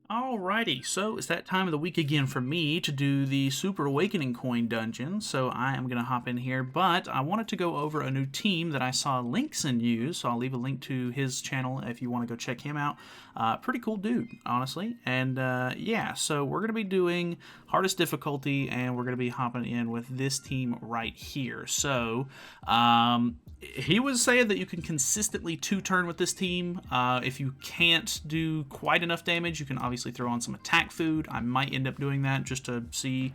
Alrighty, so it's that time of the week again for me to do the Super Awakening coin dungeon, so I am going to hop in here, but I wanted to go over a new team that I saw Linkson use, so I'll leave a link to his channel if you want to go check him out. Pretty cool dude, honestly, and yeah, so we're going to be doing hardest difficulty, and we're going to be hopping in with this team right here. So, he was saying that you can consistently two-turn with this team. If you can't do quite enough damage, you can obviously throw on some attack food. I might end up doing that just to see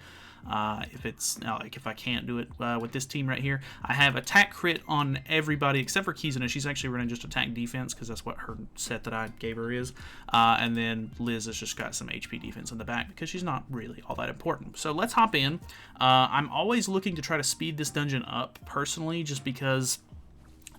if it's like if I can't do it with this team right here. I have attack crit on everybody except for Kizuna. She's actually running just attack defense because that's what her set that I gave her is. And then Liz has just got some HP defense in the back because she's not really all that important. So let's hop in. I'm always looking to try to speed this dungeon up personally, just because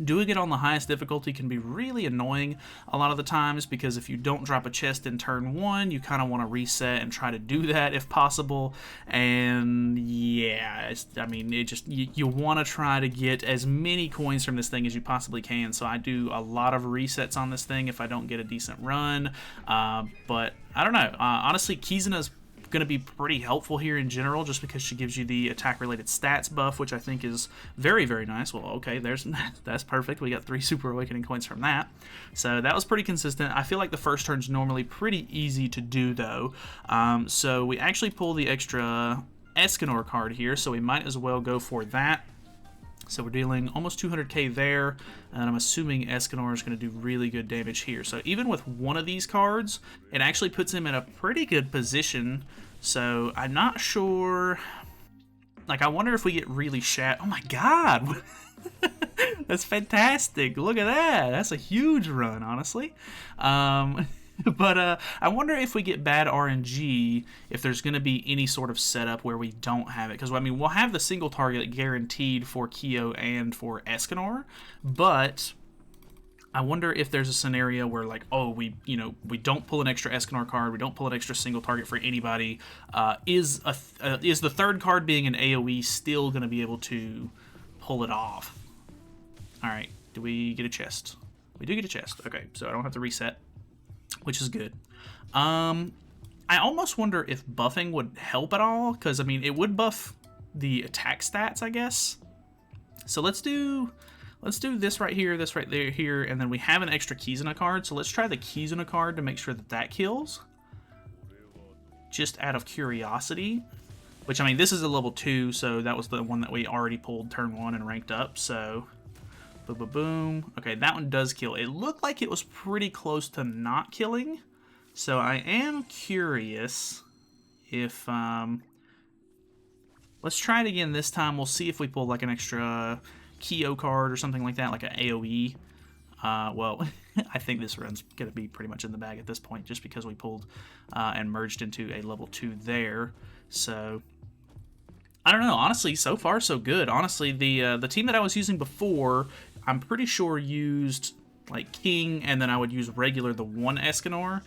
doing it on the highest difficulty can be really annoying a lot of the times, because if you don't drop a chest in turn 1, you kind of want to reset and try to do that if possible. And yeah, I mean, it just you want to try to get as many coins from this thing as you possibly can. So I do a lot of resets on this thing if I don't get a decent run. But I don't know. Honestly, Kizuna's going to be pretty helpful here in general, just because she gives you the attack related stats buff, which I think is very, very nice. Well, okay, that's perfect. We got 3 Super Awakening coins from that, so that was pretty consistent. I feel like the first turn's normally pretty easy to do though, so we actually pull the extra Escanor card here, so we might as well go for that. So we're dealing almost 200k there, and I'm assuming Escanor is going to do really good damage here. So even with one of these cards, it actually puts him in a pretty good position. So I'm not sure. Like, I wonder if we get really Oh my god! That's fantastic! Look at that! That's a huge run, honestly. But I wonder if we get bad RNG, if there's going to be any sort of setup where we don't have it. Because, I mean, we'll have the single target guaranteed for Kyo and for Escanor, but I wonder if there's a scenario where, like, oh, we don't pull an extra Escanor card, we don't pull an extra single target for anybody. Is the third card being an AoE still going to be able to pull it off? All right, do we get a chest? We do get a chest. Okay, so I don't have to reset, which is good. I almost wonder if buffing would help at all, because I mean, it would buff the attack stats, I guess. So let's do this right here, this right there, here, and then we have an extra Kizuna card. So let's try the Kizuna card to make sure that that kills, just out of curiosity. Which, I mean, this is a level 2, so that was the one that we already pulled turn 1 and ranked up. So boom, boom, boom. Okay, that one does kill. It looked like it was pretty close to not killing. So I am curious if... let's try it again this time. We'll see if we pull like an extra Kyo card or something like that, like an AoE. Well, I think this run's going to be pretty much in the bag at this point, just because we pulled and merged into a level 2 there. So I don't know. Honestly, so far so good. Honestly, the team that I was using before, I'm pretty sure used like King, and then I would use regular the 1 Escanor.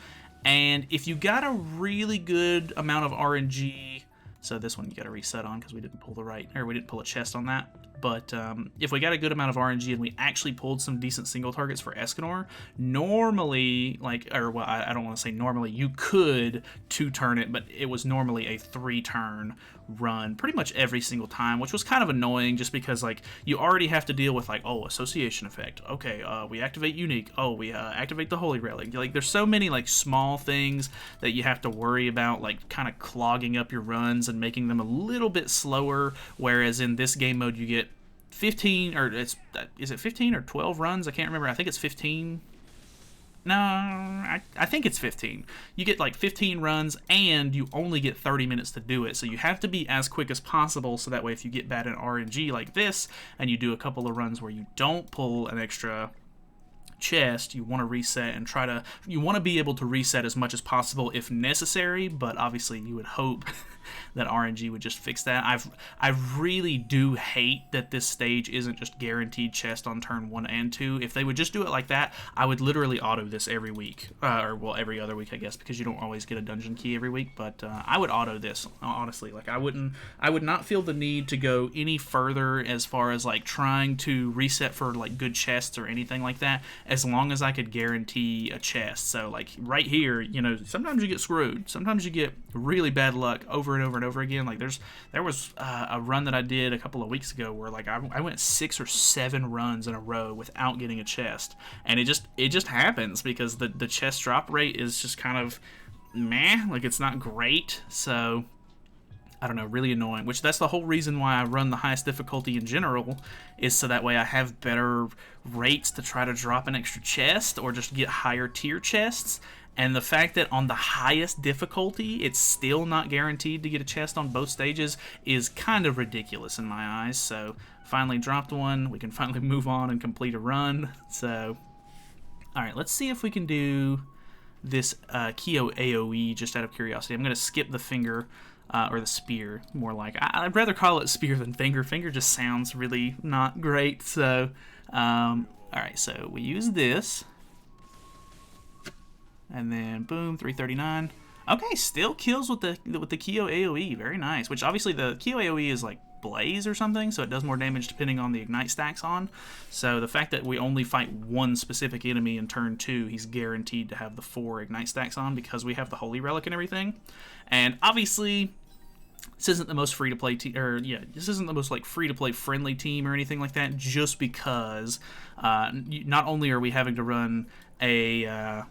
And if you got a really good amount of RNG, so this one you got to reset on because we didn't pull we didn't pull a chest on that. But if we got a good amount of RNG and we actually pulled some decent single targets for Escanor, normally, like, or well, I don't want to say normally, you could 2-turn it, but it was normally a 3-turn run pretty much every single time, which was kind of annoying, just because, like, you already have to deal with, like, oh, association effect, okay, we activate unique, oh, we activate the holy relic. Like, there's so many, like, small things that you have to worry about, like, kind of clogging up your runs and making them a little bit slower, whereas in this game mode you get 15, or is it 15 or 12 runs? I can't remember. I think it's 15. No, I think it's 15. You get like 15 runs, and you only get 30 minutes to do it. So you have to be as quick as possible, so that way if you get bad in RNG like this, and you do a couple of runs where you don't pull an extra chest, you want to reset and you want to be able to reset as much as possible if necessary, but obviously you would hope that RNG would just fix that. I really do hate that this stage isn't just guaranteed chest on turn 1 and 2. If they would just do it like that, I would literally auto this every week, or well, every other week, I guess, because you don't always get a dungeon key every week. But I would auto this, honestly. Like, I would not feel the need to go any further as far as like trying to reset for like good chests or anything like that. as long as I could guarantee a chest. So like right here, you know, sometimes you get screwed. Sometimes you get really bad luck over and over and over again. Like there was a run that I did a couple of weeks ago where like I went 6 or 7 runs in a row without getting a chest, and it just happens because the chest drop rate is just kind of meh, like it's not great. So I don't know, really annoying, which that's the whole reason why I run the highest difficulty in general, is so that way I have better rates to try to drop an extra chest or just get higher tier chests. And the fact that on the highest difficulty it's still not guaranteed to get a chest on both stages is kind of ridiculous in my eyes. So finally dropped one, we can finally move on and complete a run. So alright, let's see if we can do this Kyo AoE just out of curiosity. I'm going to skip the finger, or the spear, more like. I'd rather call it spear than finger. Finger just sounds really not great. So, alright, so we use this. And then, boom, 339. Okay, still kills with the Kyo AoE. Very nice. Which, obviously, the Kyo AoE is like Blaze or something, so it does more damage depending on the Ignite stacks on. So the fact that we only fight one specific enemy in turn 2, he's guaranteed to have the 4 Ignite stacks on because we have the Holy Relic and everything. And obviously, this isn't the most free-to-play team, or yeah, this isn't the most like free-to-play friendly team or anything like that, just because not only are we having to run a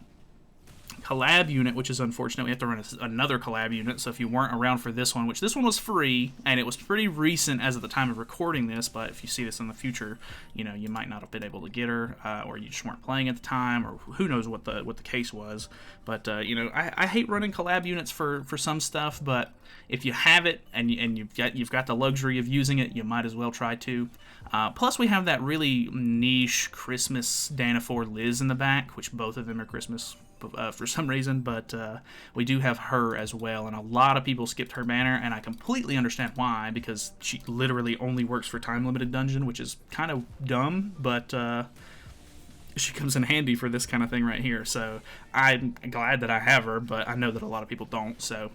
collab unit, which is unfortunate. We have to run another collab unit, so if you weren't around for this one, which this one was free, and it was pretty recent as of the time of recording this, but if you see this in the future, you know, you might not have been able to get her, or you just weren't playing at the time, or who knows what the case was. But, you know, I hate running collab units for some stuff, but if you have it, and you've got the luxury of using it, you might as well try to. Plus, we have that really niche Christmas Danafor Liz in the back, which both of them are Christmas for some reason, but we do have her as well, and a lot of people skipped her banner, and I completely understand why, because she literally only works for time-limited dungeon, which is kind of dumb, but she comes in handy for this kind of thing right here, so I'm glad that I have her, but I know that a lot of people don't, so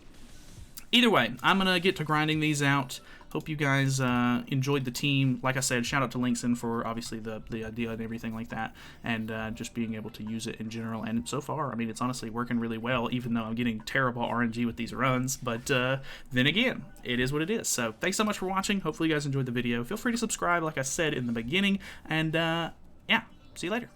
either way, I'm going to get to grinding these out. Hope you guys enjoyed the team. Like I said, shout out to Linkson for obviously the idea and everything like that, and just being able to use it in general. And so far, I mean, it's honestly working really well, even though I'm getting terrible RNG with these runs. But then again, it is what it is. So thanks so much for watching. Hopefully you guys enjoyed the video. Feel free to subscribe, like I said in the beginning. And yeah, see you later.